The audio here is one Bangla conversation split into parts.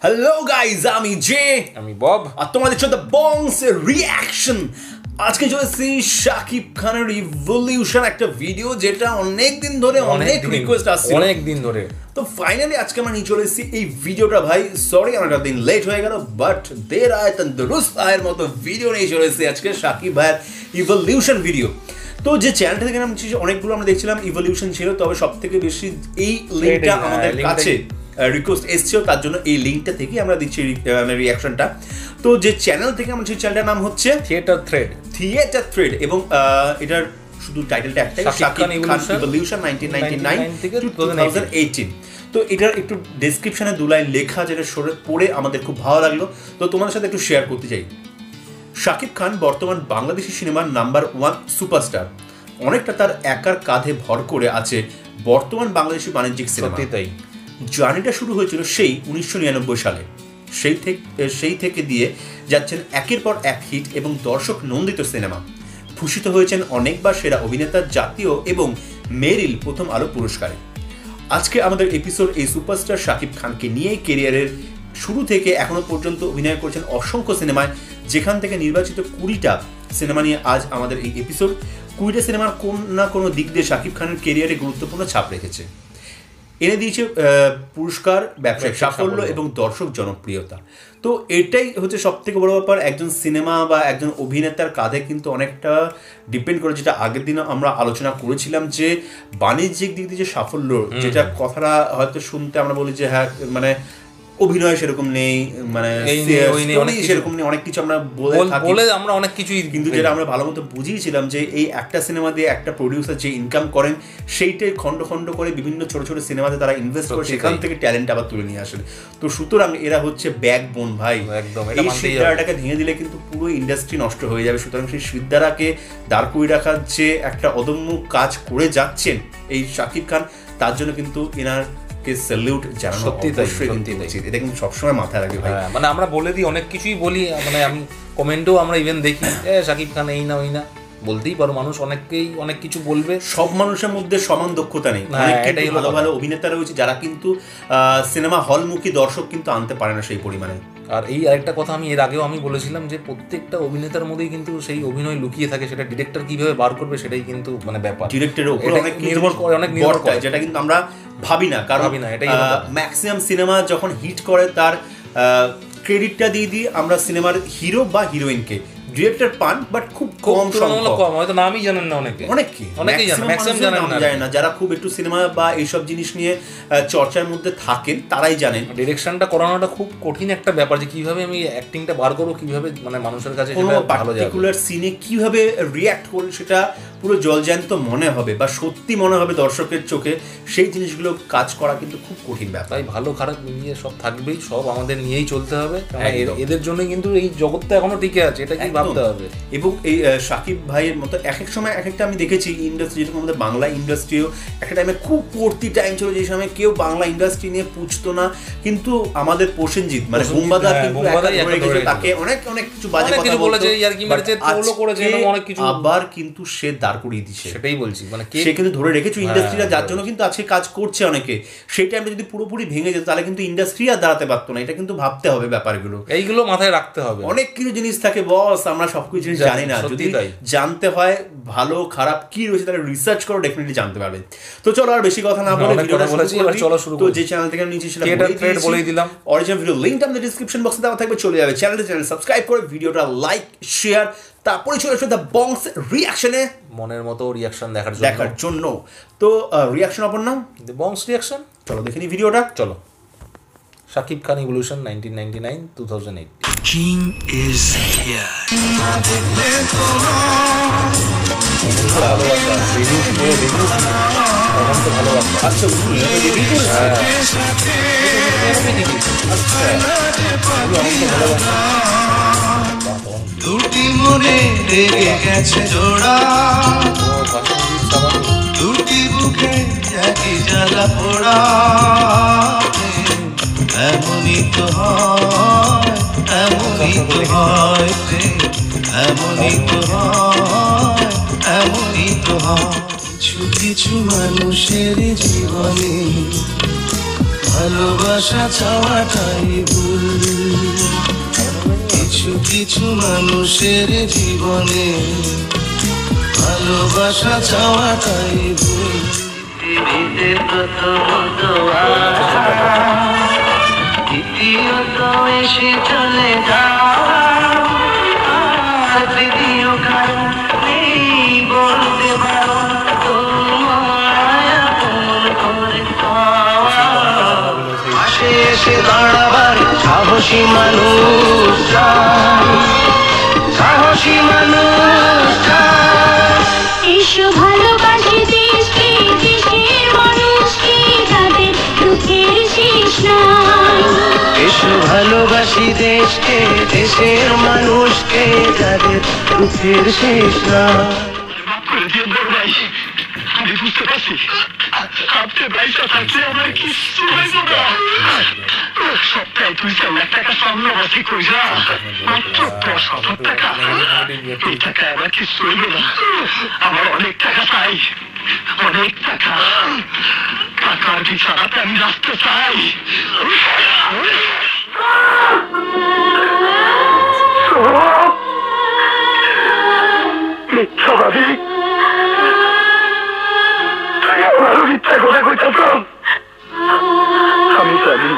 হ্যালো গাইজ, আমি জে, আমি বব, আর তোমাদের সাথে বংস রিয়াকশন। আজকে চলেছি শাকিব খানের ইভলিউশন, একটা ভিডিও যেটা অনেক দিন ধরে অনেক রিকোয়েস্ট আসছে, অনেক দিন ধরে। তো ফাইনালি আজকে আমরা নিয়ে চলে এসেছি এই ভিডিওটা। ভাই সরি অনেকটা দিন লেট হয়ে গেল, বাট দের আয় তন্দুরুস্ত আয়ের মতো ভিডিও নিয়ে চলে এসেছি আজকে শাকিব ভাইয়ের ইভলিউশন ভিডিও। তো যে চ্যানেলটা থেকে অনেকগুলো আমরা দেখছিলাম ইভলিউশন ছিল, তবে সব থেকে বেশি এই লিঙ্কটা আমাদের কাছে রিকোয়েস্ট এসছিল, তার জন্য এই লিঙ্কটা থেকে আমরা দিচ্ছি রিয়াকশনটা। তো যে চ্যানেল থেকে আমরা সেই চ্যানেলটার নাম হচ্ছে থিয়েটার থ্রেড, এবং এটার শুধু টাইটেলটা একটাই, শাকিব খান ইভলিউশন 1999 থেকে 2018। তো এটার একটু ডেসক্রিপশনে 2 লাইন লেখা, যেটা পড়ে আমাদের খুব ভালো লাগলো, তো তোমাদের সাথে একটু শেয়ার করতে চাই। শাকিব খান বর্তমান বাংলাদেশি সিনেমার নাম্বার 1 সুপারস্টার। অনেকটা তার একার কাঁধে ভর করে আছে বর্তমান বাংলাদেশি বাণিজ্যিক সিনেমা। তাই জার্নিটা শুরু হয়েছিল সেই 1999 সালে। সেই থেকে দিয়ে যাচ্ছেন একের পর এক হিট এবং দর্শক নন্দিত সিনেমা। ভূষিত হয়েছেন অনেকবার সেরা অভিনেতা, জাতীয় এবং মেরিল প্রথম আলো পুরস্কারে। আজকে আমাদের এপিসোড এই সুপারস্টার শাকিব খানকে নিয়ে কেরিয়ারের শুরু থেকে এখনো পর্যন্ত অভিনয় করেছেন অসংখ্য সিনেমায়, যেখান থেকে নির্বাচিত 20টা সিনেমা নিয়ে আজ আমাদের এই এপিসোড। 20টা সিনেমার কোন না কোনো দিক দিয়ে শাকিব খানের কেরিয়ারে গুরুত্বপূর্ণ ছাপ রেখেছে, এনে দিয়েছে পুরস্কার, ব্যবসায়িক সাফল্য এবং দর্শক জনপ্রিয়তা। তো এটাই হচ্ছে সব থেকে বড় ব্যাপার। একজন সিনেমা বা একজন অভিনেতার কাঁধে কিন্তু অনেকটা ডিপেন্ড করে, যেটা আগের দিনে আমরা আলোচনা করেছিলাম, যে বাণিজ্যিক দিক দিয়ে যে সাফল্য, যেটা কথাটা হয়তো শুনতে আমরা বলি যে হ্যাঁ মানে অভিনয় সেরকম নেই, মানে সেরকম নেই, অনেক কিছু আমরা বলে আমরা অনেক কিছুই, কিন্তু যেটা আমরা ভালো মতো বুঝিয়েছিলাম যে এই একটা সিনেমা দিয়ে একটা প্রডিউসার যে ইনকাম করেন, সেইটাই খন্ড খন্ড করে বিভিন্ন ছোট ছোট সিনেমাতে তারা ইনভেস্ট করে, সেখান থেকে ট্যালেন্ট আবার তুলে নিয়ে আসেন। তো সুতরাং এরা হচ্ছে ব্যাকবোন ভাই, একদম। এই সিদ্ধারাটাকে ভেঙে দিলে কিন্তু পুরো ইন্ডাস্ট্রি নষ্ট হয়ে যাবে। সুতরাং সেই সিদ্ধারাকে দাঁড় করিয়ে রাখার যে একটা অদম্য কাজ করে যাচ্ছেন এই শাকিব খান, তার জন্য কিন্তু এনার স্যালিউট জানানো অবশ্যই উচিত। এটা কিন্তু সবসময় মাথায় রাখবে ভাই। মানে আমরা বলে দিই, অনেক কিছুই বলি, মানে আমি কমেন্টেও আমরা ইভেন দেখি শাকিব খান এই না ওই না, বলতেই পারো, মানুষ অনেককেই অনেক কিছু বলবে। সব মানুষের মধ্যে সমান দক্ষতা নেই, অনেক ভালো ভালো অভিনেতা রয়েছে যারা কিন্তু সিনেমা হলমুখী দর্শক কিন্তু আনতে পারে না সেই পরিমাণে। আর এই আরেকটা কথা আমি এর আগেও আমি বলেছিলাম যে প্রত্যেকটা অভিনেতার মধ্যেই কিন্তু সেই অভিনয় লুকিয়ে থাকে, সেটা ডিরেক্টর কিভাবে বার করবে সেটাই কিন্তু মানে ব্যাপার, ডিরেক্টরের উপর অনেক নির্ভর করে, যেটা কিন্তু আমরা ভাবি না। কারণ ম্যাক্সিমাম সিনেমা যখন হিট করে তার ক্রেডিটটা দিয়ে দিই আমরা সিনেমার হিরো বা হিরোইনকে, ডিরেক্টর পান বাট খুব কম সংখ্যক, হয়তো নামই জানেন না অনেকেই জানেন না, যারা খুব একটু সিনেমা বা এইসব জিনিস নিয়ে চর্চার মধ্যে থাকেন তারাই জানেন। ডিরেকশনটা করানোটা খুব কঠিন একটা ব্যাপার, যে কিভাবে আমি অ্যাক্টিংটা বার করবো, কিভাবে মানে মানুষের কাছে কোনো পার্টিকুলার সিনে কিভাবে রিয়্যাক্ট করলে সেটা পুরো জলজ্যান্ত মনে হবে বা সত্যি মনে হবে দর্শকের চোখে, সেই জিনিসগুলো কাজ করা কিন্তু খুব কঠিন ব্যাপার। তাই ভালো খারাপ নিয়ে সব থাকবেই, সব আমাদের নিয়েই চলতে হবে, এদের জন্য কিন্তু এই জগৎটা এখনো টিকে আছে, এটা কি ভাবতে হবে। এবং এই শাকিব ভাইয়ের মতো এক এক সময় এক একটা আমি দেখেছি ইন্ডাস্ট্রি, যেরকম আমাদের বাংলা ইন্ডাস্ট্রিও একটা টাইমে খুব পড়তি টাইম ছিল, যে সময় কেউ বাংলা ইন্ডাস্ট্রি নিয়ে পুছতো না, কিন্তু আমাদের প্রসেনজিৎ মানে বুম্বাদা তাকে অনেক অনেক কিছু বাজে কথা বলেছে, অনেক কিছু, আবার কিন্তু সে দাঁড় করিয়ে দিচ্ছে। সেটাই বলছি, মানে সে কিন্তু ধরে রেখেছে ইন্ডাস্ট্রিটা, যার জন্য কিন্তু আজকে কাজ করছে অনেকে। সেই টাইমটা যদি পুরোপুরি ভেঙে যেত তাহলে কিন্তু ইন্ডাস্ট্রি আর দাঁড়াতে পারতো না। এটা কিন্তু ভাবতে হবে ব্যাপারগুলো, এইগুলো মাথায় রাখতে হবে। অনেক কিছু জিনিস থাকে বস, আমরা সবকিছু জিনিস জানি না, যদি জানতে হয় ভালো খারাপ কি রয়েছে তাহলে রিসার্চ করো, ডেফিনেটলি জানতে পারবে। তো চলো আর বেশি কথা না বলে ভিডিওটা শুরু করি। তো যে চ্যানেল থেকে নিচে সেটা বলেই দিলাম, অরিজিনাল ভিডিও লিংকটা আমাদের ডেসক্রিপশন বক্সে দেওয়া থাকবে, চলে যাবে চ্যানেল সাবস্ক্রাইব করে ভিডিওটা লাইক শেয়ার, তারপরে চলে আসবে দ্য বংস রিয়াকশনে, মনের মতো রিয়াকশন দেখার জন্য। তো রিয়াকশন অপর নাম দ্য বংস রিয়াকশন, চলো দেখে নি ভিডিওটা। চলো, Shakib Khan evolution 1999-2008। King is here. দুটি মনে লেগে গেছে জোড়া, দুটি বুকে একই জ্বালা পোড়া, এমনই তো হয়, এমনই তো হয়, এমনই তো হয়, এমনই তো হয়। কিছু কিছু মানুষের জীবনে ভালোবাসা চাওয়াটাই ভুল কিছু কিছু মানুষের জীবনে ভালোবাসা চাওয়াটাই ভুল পৃথিবীতে প্রথমত দ্বিতীয়ত এসে চলে যাও তৃতীয় কারণ নেই বলতে পারো তোমায় আপন করে পাশে এসে দাঁড়াবার সাহসী মানুষ চাই সাহসী মানুষ চাই এসো ভালোবাসি দেশকে দেশের মানুষকে যাদের দুঃখের শেষ নাই এসো ভালোবাসি দেশকে দেশের মানুষকে যাদের দুঃখের শেষ নাই আমি বুঝতে পারছি আপনি পয়সা থাকলে আমার কিছু হইব না সপ্তাহে 2-4 লাখ টাকা সামনে আছে কই যা মাত্র 10,000 টাকা এই টাকা আমার কিছু হইব না আমার অনেক টাকা চাই অনেক টাকা টাকার বিছানাতে আমি রাখতে চাই মিথ্যাবাদী মিথ্যা কথা কইতাছ আমি জানি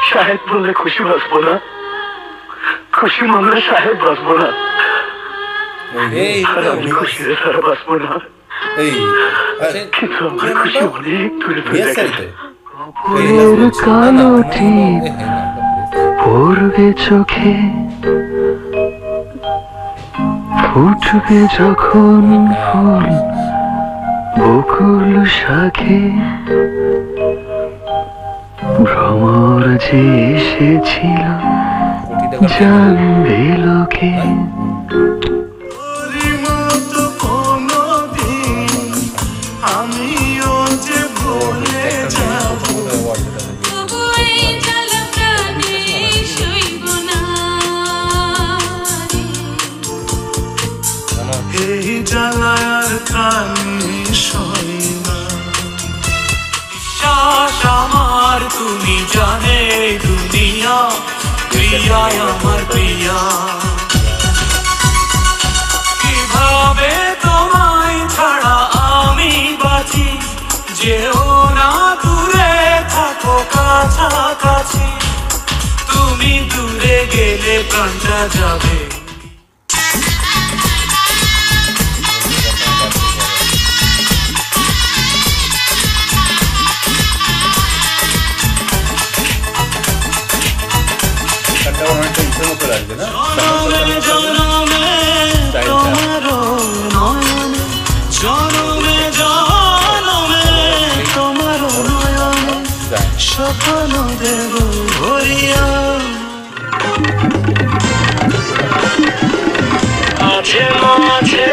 সাহেব বললে খুশি বাঁচবো না খুশি মনে সাহেব বাঁচবো না আর আমি খুশি ছাড়া বাঁচবো না কিন্তু আমার খুশি অনেক দূরে দূরে গেছে কালোটি পড়বে চোখে ফুটবে যখন ফুল বকুল শাখে ভ্রমর যে এসেছিল জানবে লোকে আমিও যে ভুলে যাব এই জ্বালার কানে সই না বিশ্বাস আমার তুমি জানে দুনিয়া প্রিয়া আমার প্রিয়া কিভাবে তোমায় ছাড়া আমি বাঁচি যেও না দূরে থাকো কাছাকাছি তুমি দূরে গেলে প্রাণটা যাবে জনমে জনমে তোমারও নয়নে জনমে জনমে তোমারও নয়নে স্বপ্ন দেব ভরিয়া মাঝে মাঝে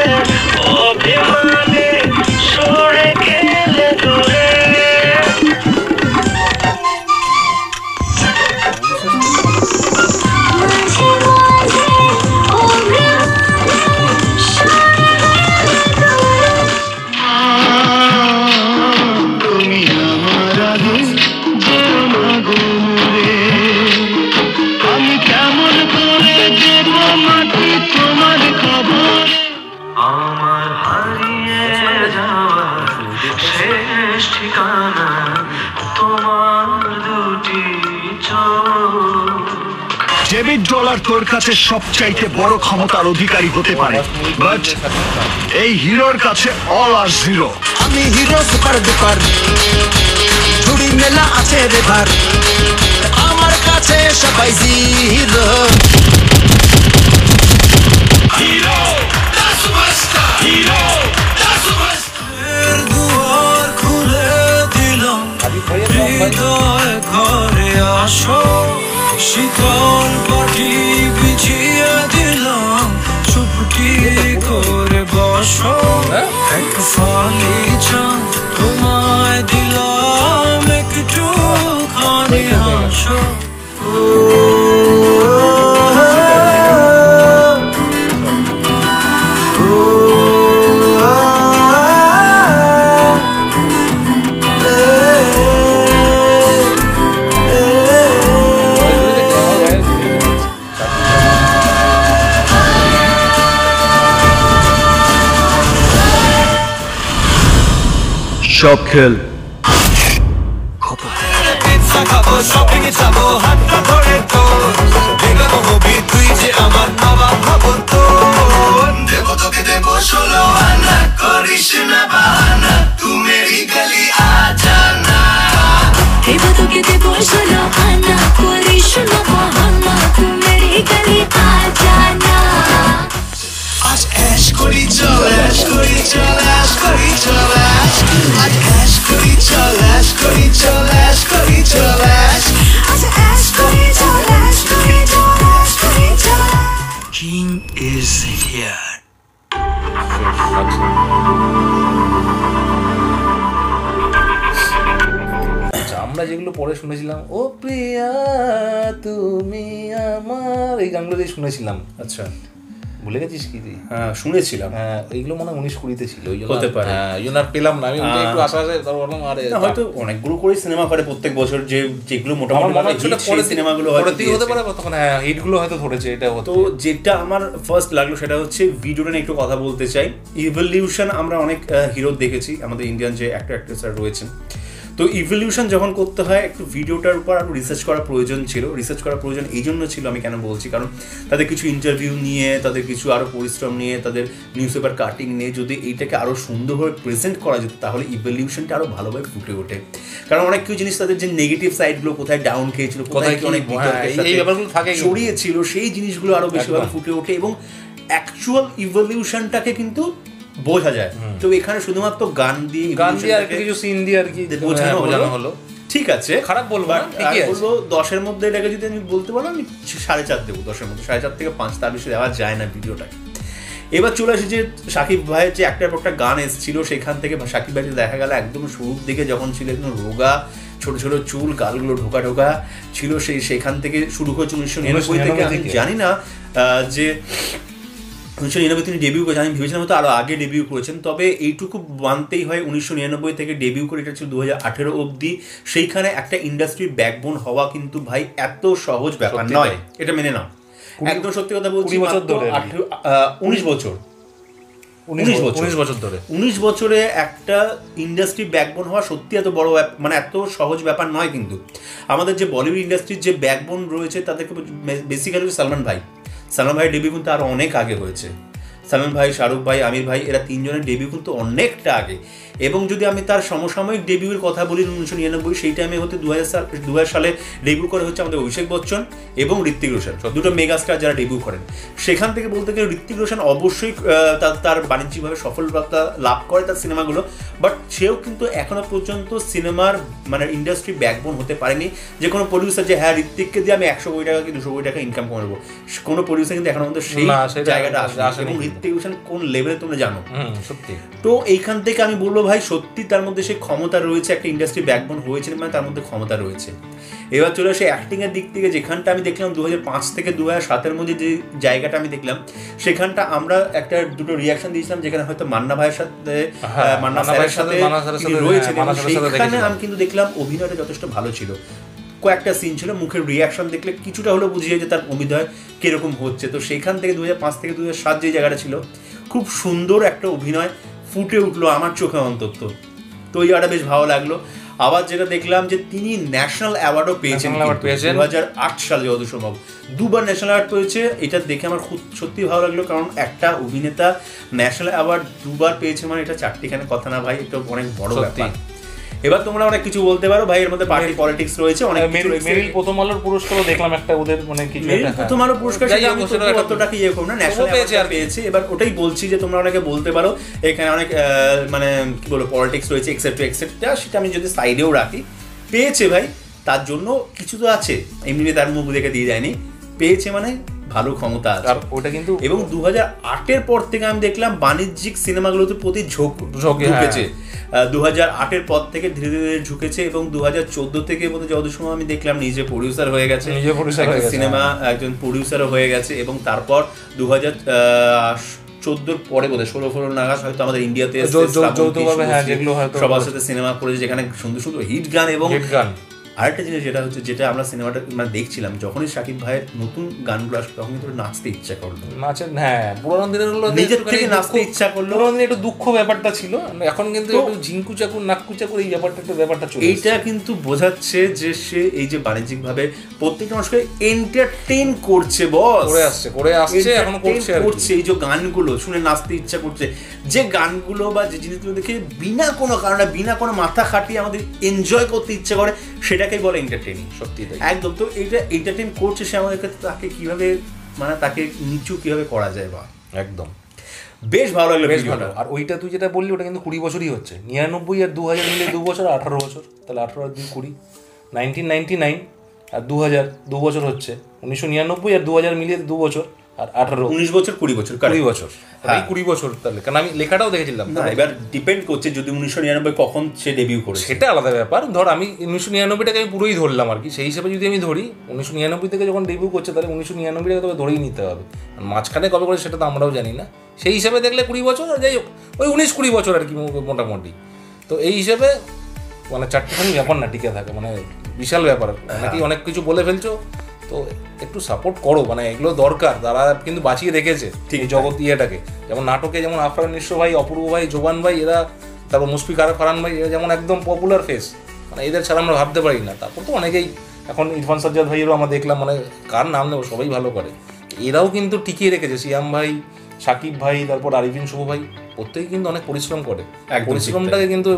অভিমানে সরে গেলে দূরে ডেভিড ডলার তোর কাছে সবচাইতে বড় ক্ষমতার অধিকারী হতে পারে বাট এই হিরোর কাছে অল আর জিরো আমি হিরো সুপার ডুপার ঝুড়ি মেলা আছে রে ভার আমার কাছে সবাই জিরো হিরো দা সুপারস্টার হিরো দা সুপারস্টার দুয়ার খুলে দিলাম হৃদয় ঘরে আসো শীতল পাটি বিছিয়ে দিলাম চুপটি করে বসো এক ফালি চাঁদ তোমায় দিলাম একটু খানি হাসো সব খেল পিৎজা খাবো শপিং এ যাবো হাতটা ধরে তো দেখবো হবি তুই যে আমার নবাব ভাবো তো দেবো তোকে দেবো 16 আনা করিস না বাহানা তুই মেরি গলি আ জানা দেবো তোকে দেবো 16 আনা করিস না বাহানা তুই মেরি গলি আ জানা আজ অ্যাশ করি চল অ্যাশ করি চল অ্যাশ করি চল অ্যাশ আজ অ্যাশ করি চল অ্যাশ করি চল অ্যাশ করি চল অ্যাশ আজ অ্যাশ করি চল অ্যাশ করি চল অ্যাশ করি চল কিং ইজ হিয়ার আচ্ছা, আমরা যেগুলো পরে শুনেছিলাম ও প্রিয়া তুমি আমার এই গানগুলো যে শুনেছিলাম, আচ্ছা ভুলে গেছিস কি তুই? হ্যাঁ শুনেছিলাম। হ্যাঁ এইগুলো মনে হয় 19-20 ছিল, ওই জন্য হতে পারে। হ্যাঁ ওই জন্য আর পেলাম না আমি, ওইটা একটু আশা তার বললাম আরে না, হয়তো অনেকগুলো করে সিনেমা করে প্রত্যেক বছর, যেগুলো আমার মোটামুটি মনে হচ্ছে সেই সিনেমাগুলো হয়তো পরের দিকে হতে দিয়েছে। পারে, তখন হ্যাঁ হিটগুলো হয়তো ধরেছে, এটা হতো। তো যেটা আমার ফার্স্ট লাগলো সেটা হচ্ছে ভিডিওটা নিয়ে একটু কথা বলতে চাই। ইভলিউশন আমরা অনেক হিরো দেখেছি, আমাদের ইন্ডিয়ান যে অ্যাক্টর অ্যাক্ট্রেসরা রয়েছেন। তো ইভলিউশন যখন করতে হয় একটু ভিডিওটার উপর আরও রিসার্চ করা প্রয়োজন ছিল। রিসার্চ করা প্রয়োজন এই জন্য ছিল, আমি কেন বলছি, কারণ তাদের কিছু ইন্টারভিউ নিয়ে, তাদের কিছু আরও পরিশ্রম নিয়ে, তাদের নিউজ পেপার কাটিং নিয়ে যদি এইটাকে আরও সুন্দরভাবে প্রেজেন্ট করা যেত তাহলে ইভলিউশনটা আরও ভালোভাবে ফুটে ওঠে। কারণ অনেক কিছু জিনিস তাদের যে নেগেটিভ সাইডগুলো, কোথায় ডাউন খেয়েছিল, কোথায় কি অনেক এই ব্যাপারগুলো থাকে ছড়িয়েছিল, সেই জিনিসগুলো আরও বেশিভাবে ফুটে ওঠে এবং অ্যাকচুয়াল ইভলিউশনটাকে কিন্তু বোঝা যায়। তো এখানে শুধুমাত্র গান দিয়ে আর কিছু সিন দিয়ে আর কি বোঝানো হলো, ঠিক আছে, খারাপ বলবো না, ঠিকই আছে। বলবো 10-এর মধ্যে এটাকে যদি আমি বলতে পারো আমি 4.5 দেবো, 10-এর মধ্যে 4.5 থেকে 5, তার বেশি দেওয়া যায় না ভিডিওটাকে। এবার চলে আসি যে শাকিব ভাইয়ের যে একটার পর একটা গান এসেছিল, সেখান থেকে শাকিব ভাইকে দেখা গেল একদম শুরুর দিকে যখন ছিল একদম রোগা, ছোট ছোট চুল, গালগুলো ঢোকা ঢোকা ছিল, সেখান থেকে শুরু হয়েছে 1999 থেকে। আমি জানি না যে 1999 তিনি ডেবিউ করেছেন, আমি ভেবেছিলাম হয়তো আরও আগে ডেবিউ করেছেন, তবে এইটুকু মানতেই হয় 1999 থেকে ডেবিউ করে এটা ছিল 2018 অবধি। সেইখানে একটা ইন্ডাস্ট্রির ব্যাকবোন হওয়া কিন্তু ভাই এত সহজ ব্যাপার নয়, এটা মেনে নাও। একদম সত্যি কথা বলছি, 19 বছর 19 বছরে একটা ইন্ডাস্ট্রি ব্যাকবোন হওয়া সত্যি এত বড় মানে এত সহজ ব্যাপার নয়। কিন্তু আমাদের যে বলিউড ইন্ডাস্ট্রির যে ব্যাকবোন রয়েছে তাদেরকে বেসিক্যালি সালমান ভাইয়ের ডেবিউ কিন্তু আরও অনেক আগে হয়েছে। সালমান ভাই, শাহরুখ ভাই, আমির ভাই, এরা তিনজনের ডেবিউ কিন্তু অনেকটা আগে। এবং যদি আমি তার সমসাময়িক ডেবিউয়ের কথা বলি 1999, সেই টাইমে হতে 2000 সালে ডেবিউ করে হচ্ছে আমাদের অভিষেক বচ্চন এবং ঋত্বিক রোশন, দুটো মেগাস্টার যারা ডেবিউ করেন। সেখান থেকে বলতে গেলে ঋত্বিক রোশন অবশ্যই তার বাণিজ্যিকভাবে সফলতা লাভ করে তার সিনেমাগুলো, বাট সেও কিন্তু এখনো পর্যন্ত সিনেমার মানে ইন্ডাস্ট্রি ব্যাকবোন হতে পারেনি। যে কোনো প্রডিউসার যে হ্যাঁ ঋত্বিককে দিয়ে আমি 100 কোটি টাকা কি 200 কোটি টাকা ইনকাম করবো, কোনো প্রডিউসার কিন্তু এখনো পর্যন্ত সেই জায়গাটা আসে। এবং ঋত্বিক রোশন কোন লেভেলে তোমরা জানো, সত্যি। তো এইখান থেকে আমি বলবো ভাই সত্যি তার মধ্যে সেই ক্ষমতা রয়েছে, একটা ইন্ডাস্ট্রি ব্যাকবোন হয়েছে মানে তার মধ্যে ক্ষমতা রয়েছে। এবার চলে আসে অ্যাক্টিংয়ের দিক থেকে, যেখানটা আমি দেখলাম 2005 থেকে 2007-এর মধ্যে যে জায়গাটা আমি দেখলাম, সেখানটা আমরা একটা দুটো রিয়াকশন দিয়েছিলাম, যেখানে হয়তো মান্না ভাইয়ের সাথে রয়েছে। সেখানে আমি কিন্তু দেখলাম অভিনয়টা যথেষ্ট ভালো ছিল। কয়েকটা সিন ছিল, মুখের রিয়াকশন দেখলে কিছুটা হলেও বুঝিয়ে যে তার অভিনয় কিরকম হচ্ছে। তো সেইখান থেকে 2005 থেকে 2007 যে জায়গাটা ছিল, খুব সুন্দর একটা অভিনয় ফুটে উঠলো আমার চোখে অন্তত। তো এই জায়গাটা বেশ ভালো লাগলো। আবার যেটা দেখলাম যে তিনি ন্যাশনাল অ্যাওয়ার্ডও পেয়েছেন 2008 সালে, যত সম্ভব 2বার ন্যাশনাল অ্যাওয়ার্ড পেয়েছে। এটা দেখে আমার খুব সত্যি ভালো লাগলো, কারণ একটা অভিনেতা ন্যাশনাল অ্যাওয়ার্ড 2বার পেয়েছে মানে এটা চারটিখানে কথা না ভাই, এটা অনেক বড় ব্যাপার। এবার তোমরা অনেক কিছু বলতে পারো ভাই, এর মধ্যে পার্টি পলিটিক্স রয়েছে অনেক। মেরিল প্রথম আলোর পুরস্কারও দেখলাম একটা, ওদের মানে কিছু প্রথম আলো পুরস্কার কতটাকে ইয়ে করব না, ন্যাশনাল পেয়েছে। এবার ওটাই বলছি যে তোমরা অনেকে বলতে পারো এখানে অনেক মানে কি বলবো পলিটিক্স রয়েছে এক্সেট্রা এক্সেট্রা, সেটা আমি যদি সাইডেও রাখি, পেয়েছে ভাই তার জন্য কিছু তো আছে, এমনি তার মুখ দেখে দিয়ে যায়নি, পেয়েছে মানে ভালো ক্ষমতা আছে ওটা কিন্তু। এবং 2008-এর পর থেকে আমি দেখলাম বাণিজ্যিক সিনেমাগুলোতে প্রতি ঝুঁকেছে। 2008-এর পর থেকে ধীরে ধীরে ঝুঁকেছে এবং 2014 থেকে যত সময় আমি দেখলাম নিজে প্রডিউসার হয়ে গেছে, সিনেমা একজন প্রডিউসারও হয়ে গেছে। এবং তারপর 2014 পরে বোধ হয় 16 নাগাদ হয়তো আমাদের ইন্ডিয়াতে সবার সাথে সিনেমা করেছে, যেখানে সুন্দর সুন্দর হিট গান এবং আরেকটা জিনিস যেটা আমরা সিনেমাটা মানে দেখছিলাম, যখনই শাকিব ভাইয়ের নতুন গানগুলো আসলো তখন কিন্তু নাচতে ইচ্ছা করলো, নাচের হ্যাঁ পুরোনো দিনের গুলো নিজের থেকে নাচতে ইচ্ছা করলো। পুরোনো দিনে একটু দুঃখ ব্যাপারটা ছিল, এখন কিন্তু একটু ঝিঙ্কু চাকুর নাক্কু চাকুর এই ব্যাপারটা চলে এইটা কিন্তু বোঝাচ্ছে যে সে এই যে বাণিজ্যিক ভাবে প্রত্যেকটা মানুষকে এন্টারটেইন করছে, বস করে আসছে এখনো করছে। এই যে গানগুলো শুনে নাচতে ইচ্ছা করছে, যে গানগুলো বা যে জিনিসগুলো দেখে বিনা কোনো কারণে বিনা কোনো মাথা খাটিয়ে আমাদের এনজয় করতে ইচ্ছে করে, সেটাকেই বলে এন্টারটেইনিং। সত্যি একদম। তো এইটা এন্টারটেইন করছে সে আমাদেরকে, তাকে কিভাবে মানে তাকে নিচু কিভাবে করা যায় বা একদম বেশ ভালো লাগলো ভিডিওটা। আর ওইটা তুই যেটা বললি ওটা কিন্তু 20 বছরই হচ্ছে, 99 আর 2000 মিলে 2 বছর 18 বছর, তাহলে 18 আর 2 20, 1999 আর 2000 2 বছর হচ্ছে, 1999 আর 2000 মিলিয়ে 2 বছর আর 18 19 বছর 20 বছর 20 বছর, এই 20 বছর তাহলে, কারণ আমি লেখাটাও দেখেছিলাম না, এবার ডিপেন্ড করছে যদি 1999 কখন সে ডেবিউ করেছে, সেটা আলাদা ব্যাপার। ধর আমি 1999টাকে আমি পুরোই ধরলাম আর কি, সেই হিসেবে যদি আমি ধরি 1999 থেকে যখন ডেবিউ করছে তাহলে 1999টাকে তবে ধরেই নিতে হবে, আর মাঝখানে কবে করে সেটা তো আমরাও জানি না, সেই হিসাবে দেখলে 20 বছর, আর যাই হোক ওই 19-20 বছর আর কি মোটামুটি। তো এই হিসেবে মানে চারটেখানি ব্যাপার না টিকে থাকে, মানে বিশাল ব্যাপার, অনেকেই অনেক কিছু বলে ফেলছো, তো একটু সাপোর্ট করো, মানে এগুলো দরকার, তারা কিন্তু বাঁচিয়ে রেখেছে ঠিক জগৎ ইয়েটাকে, যেমন নাটকে যেমন আফরান নিঃস্ব ভাই, অপূর্ব ভাই, জোবান ভাই, এরা তারপর মুশফিক ফারহান ভাই, এরা যেমন একদম পপুলার ফেস, মানে এদের ছাড়া আমরা ভাবতে পারি না। তারপর তো অনেকেই এখন ইরফান সাজ্জাদ ভাইয়েরও আমরা দেখলাম, মানে কার নাম নেবো, সবাই ভালো করে, এরাও কিন্তু টিকিয়ে রেখেছে, সিয়াম ভাই, সাকিব ভাই, তারপর আরিফিন শুভ ভাই, প্রত্যেকেই কিন্তু অনেক পরিশ্রম করে, পরিশ্রমটাকে কিন্তু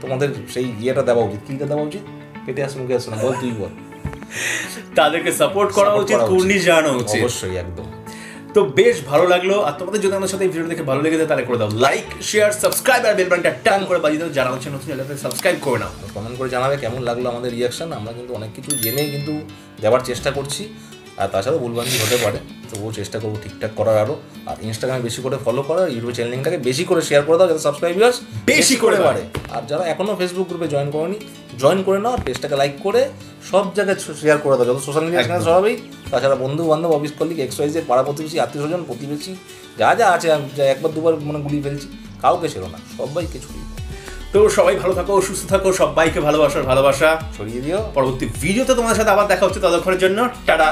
তোমাদের সেই ইয়েটা দেওয়া উচিত, কিটা দেওয়া উচিত, পেটে আসে মুখে আসে না, বল তুই বল, তাদেরকে সাপোর্ট করা উচিত, কুর্নিশ জানানো উচিত, অবশ্যই একদম। তো বেশ ভালো লাগলো। আর তোমাদের যদি আমাদের সাথে এই ভিডিও দেখে ভালো লেগে যায় তাহলে করে দাও লাইক, শেয়ার, সাবস্ক্রাইব আর বেল বাটনটা টান করে বাজিয়ে দাও, যারা হচ্ছে নতুন চ্যানেলে সাবস্ক্রাইব করে নাও, কমেন্ট করে জানাবে কেমন লাগলো আমাদের রিয়াকশন, আমরা কিন্তু অনেক কিছু জেনে কিন্তু দেওয়ার চেষ্টা করছি, আর তাছাড়াও ভুলভ্রান্তি হতে পারে, তো ও চেষ্টা করবো ঠিকঠাক করার আরও। আর ইনস্টাগ্রামে বেশি করে ফলো করার, ইউটিউব চ্যানেলটাকে বেশি করে শেয়ার করে দাও যাতে সাবস্ক্রাইবার্স বেশি করে বাড়ে। আর যারা এখনও ফেসবুক গ্রুপে জয়েন করেনি, জয়েন করে নাও, আর পেজটাকে লাইক করে সব জায়গায় শেয়ার করে দাও, যত সোশ্যাল মিডিয়া চ্যানেল সবাই, তাছাড়া বন্ধু বান্ধব, অফিস কলিগ, XYZ, পাড়া প্রতিবেশী, আত্মীয় স্বজন, প্রতিবেশী, যা যা আছে, যা একবার দুবার মানে গুলিয়ে ফেলছি, কাউকে ছিল না, সবাইকে ছড়িয়ে দিও। তো সবাই ভালো থাকো, সুস্থ থাকো, সবাইকে ভালোবাসা ছড়িয়ে দিও। পরবর্তী ভিডিওতে তোমাদের সাথে আবার দেখা হচ্ছে, ততক্ষণের জন্য টাটা।